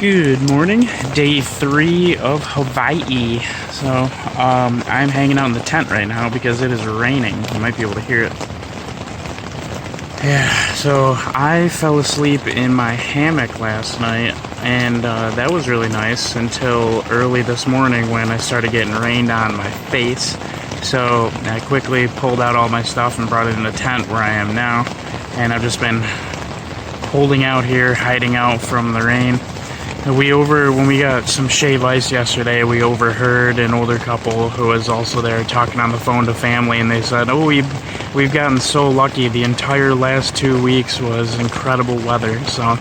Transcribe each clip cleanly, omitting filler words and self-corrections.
Good morning, day 3 of Hawaii. So, I'm hanging out in the tent right now because it is raining. You might be able to hear it. Yeah, so I fell asleep in my hammock last night, and that was really nice until early this morning when I started getting rained on my face. So I quickly pulled out all my stuff and brought it in the tent where I am now, and I've just been holding out here, hiding out from the rain. When we got some shave ice yesterday, we overheard an older couple who was also there talking on the phone to family, and they said, "Oh, we've gotten so lucky. The entire last 2 weeks was incredible weather." So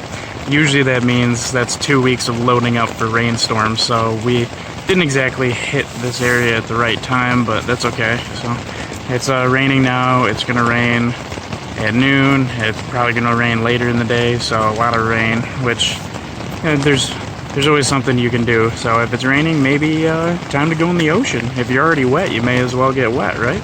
usually that means that's 2 weeks of loading up for rainstorms. So we didn't exactly hit this area at the right time, but that's okay. So it's raining now. It's gonna rain at noon. It's probably gonna rain later in the day. So a lot of rain, which there's always something you can do. So if it's raining, maybe time to go in the ocean. If you're already wet, you may as well get wet, right?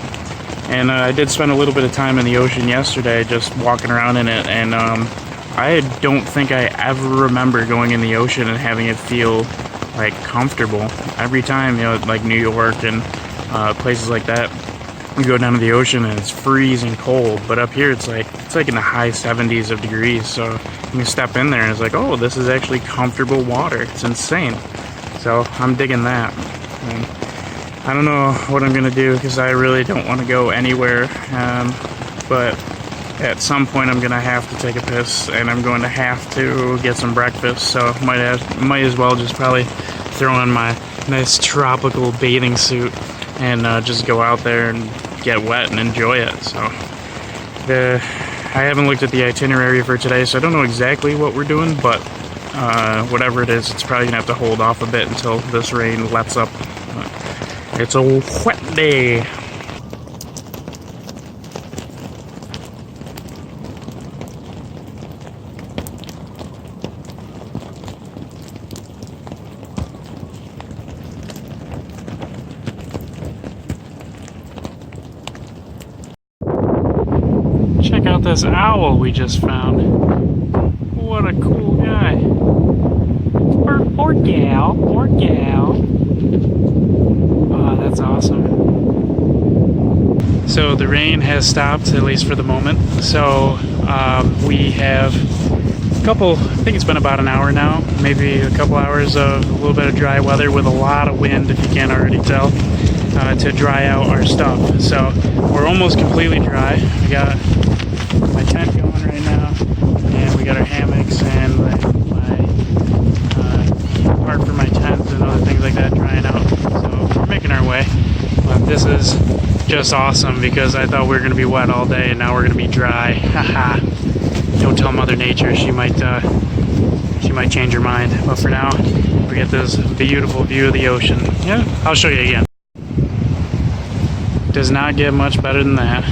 And I did spend a little bit of time in the ocean yesterday, just walking around in it, and I don't think I ever remember going in the ocean and having it feel like comfortable. Every time, like New York and places like that, you go down to the ocean and it's freezing cold, but up here it's like in the high 70s of degrees. So you can step in there and it's like, oh, this is actually comfortable water. It's insane. So I'm digging that. And I don't know what I'm gonna do because I really don't want to go anywhere, but at some point I'm gonna have to take a piss, and I'm going to have to get some breakfast. So might as well just probably throw on my nice tropical bathing suit and just go out there and get wet and enjoy it. So I haven't looked at the itinerary for today, so I don't know exactly what we're doing, but whatever it is, it's probably gonna have to hold off a bit until this rain lets up. It's a wet day. Check out this owl we just found. What a cool guy. Or gal. Oh, that's awesome. So the rain has stopped, at least for the moment. So we have I think it's been about an hour now, maybe a couple hours of a little bit of dry weather with a lot of wind, if you can't already tell, to dry out our stuff. So we're almost completely dry. We got my tent going right now, and we got our hammocks and my part for my tent and other things like that drying out. So we're making our way. But this is just awesome because I thought we were going to be wet all day, and now we're going to be dry. Haha. Don't tell Mother Nature, she might change her mind. But for now, we get this beautiful view of the ocean. Yeah, I'll show you again. Does not get much better than that.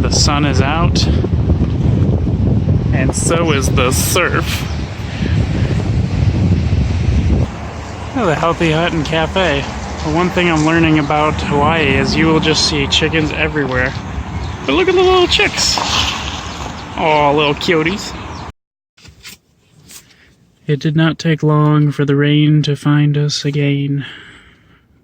The sun is out, and so is the surf. Oh, the Healthy Hut and Cafe. The one thing I'm learning about Hawaii is you will just see chickens everywhere. But look at the little chicks. Oh, little cuties. It did not take long for the rain to find us again.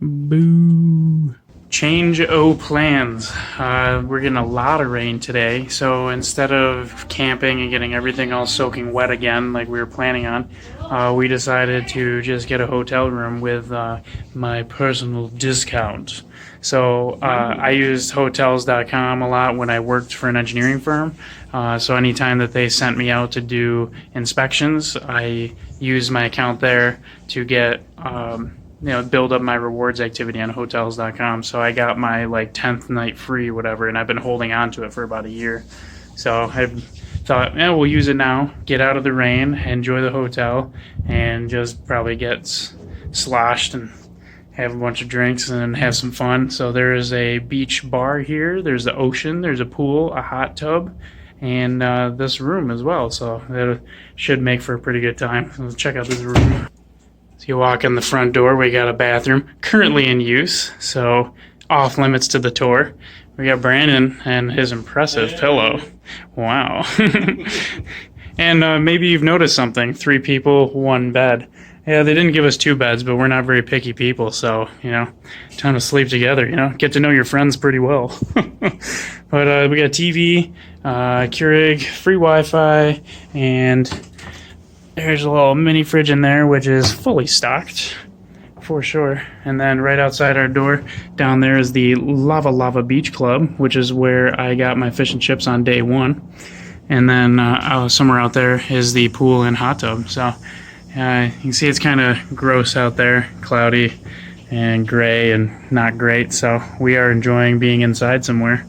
Boo. Change o' plans. We're getting a lot of rain today, so instead of camping and getting everything all soaking wet again like we were planning on, we decided to just get a hotel room with my personal discount. So I used hotels.com a lot when I worked for an engineering firm. So anytime that they sent me out to do inspections, I used my account there to get build up my rewards activity on hotels.com. So I got my 10th night free, whatever, and I've been holding on to it for about a year. So I thought, we'll use it now, get out of the rain, enjoy the hotel, and just probably get sloshed and have a bunch of drinks and have some fun. So there is a beach bar here, there's the ocean, there's a pool, a hot tub, and this room as well. So that should make for a pretty good time. Let's check out this room. So you walk in the front door, we got a bathroom currently in use, so off limits to the tour. We got Brandon and his impressive pillow. Wow. And maybe you've noticed something. 3 people, 1 bed. Yeah, they didn't give us 2 beds, but we're not very picky people, so, you know, time to sleep together, you know, get to know your friends pretty well. But we got TV, Keurig, free Wi-Fi, and there's a little mini fridge in there, which is fully stocked, for sure. And then right outside our door, down there is the Lava Lava Beach Club, which is where I got my fish and chips on day 1. And then somewhere out there is the pool and hot tub. So you can see it's kind of gross out there, cloudy and gray and not great. So we are enjoying being inside somewhere.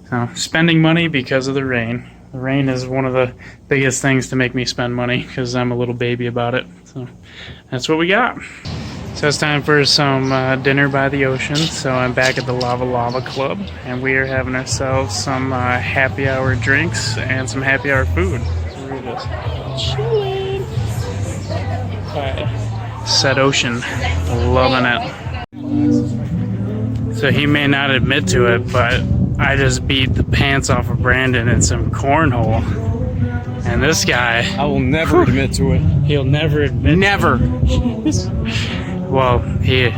So spending money because of the rain. The rain is one of the biggest things to make me spend money because I'm a little baby about it. So that's what we got. So it's time for some dinner by the ocean. So I'm back at the Lava Lava Club, and we are having ourselves some happy hour drinks and some happy hour food. We're just chilling by said ocean, loving it. So he may not admit to it, but I just beat the pants off of Brandon in some cornhole. And this guy, I will never admit to it. He'll never admit. Never. Well, he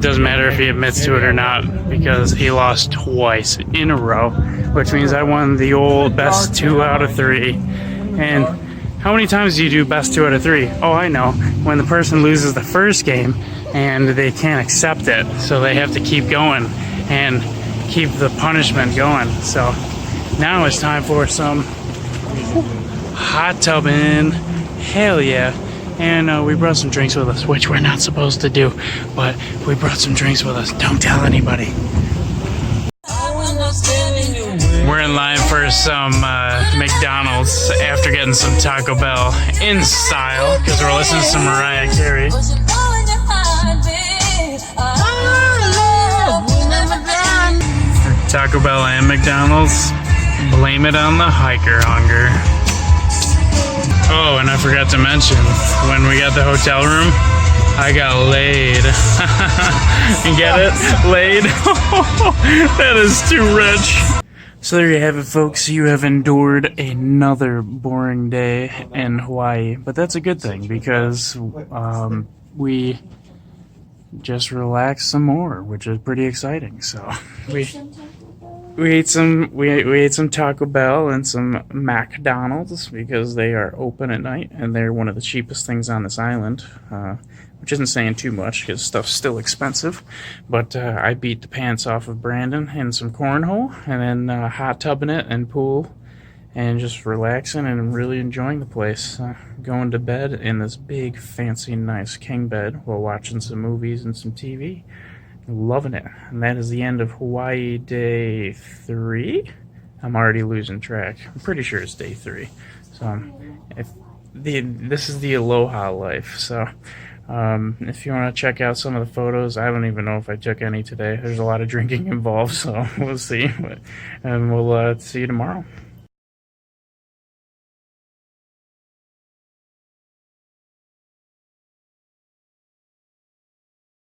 doesn't matter if he admits to it or not, because he lost twice in a row, which means I won the old best 2 out of 3. And how many times do you do best 2 out of 3? Oh, I know. When the person loses the first game and they can't accept it, so they have to keep going and keep the punishment going. So now it's time for some hot tubbing. Hell yeah. And we brought some drinks with us, which we're not supposed to do, but we brought some drinks with us. Don't tell anybody. We're in line for some McDonald's after getting some Taco Bell in style, because we're listening to some Mariah Carey. Taco Bell and McDonald's, blame it on the hiker hunger. Oh, and I forgot to mention, when we got the hotel room, I got laid. You get it? Laid? That is too rich. So there you have it, folks. You have endured another boring day in Hawaii. But that's a good thing, because we just relaxed some more, which is pretty exciting. So we ate some Taco Bell and some McDonald's, because they are open at night and they're one of the cheapest things on this island, which isn't saying too much because stuff's still expensive. But I beat the pants off of Brandon in some cornhole, and then hot tubbing it and pool, and just relaxing and really enjoying the place. Going to bed in this big, fancy, nice king bed while watching some movies and some TV. Loving it. And that is the end of Hawaii day 3. I'm already losing track. I'm pretty sure it's day 3. So this is the Aloha life. So if you want to check out some of the photos, I don't even know if I took any today. There's a lot of drinking involved, so we'll see. And we'll see you tomorrow.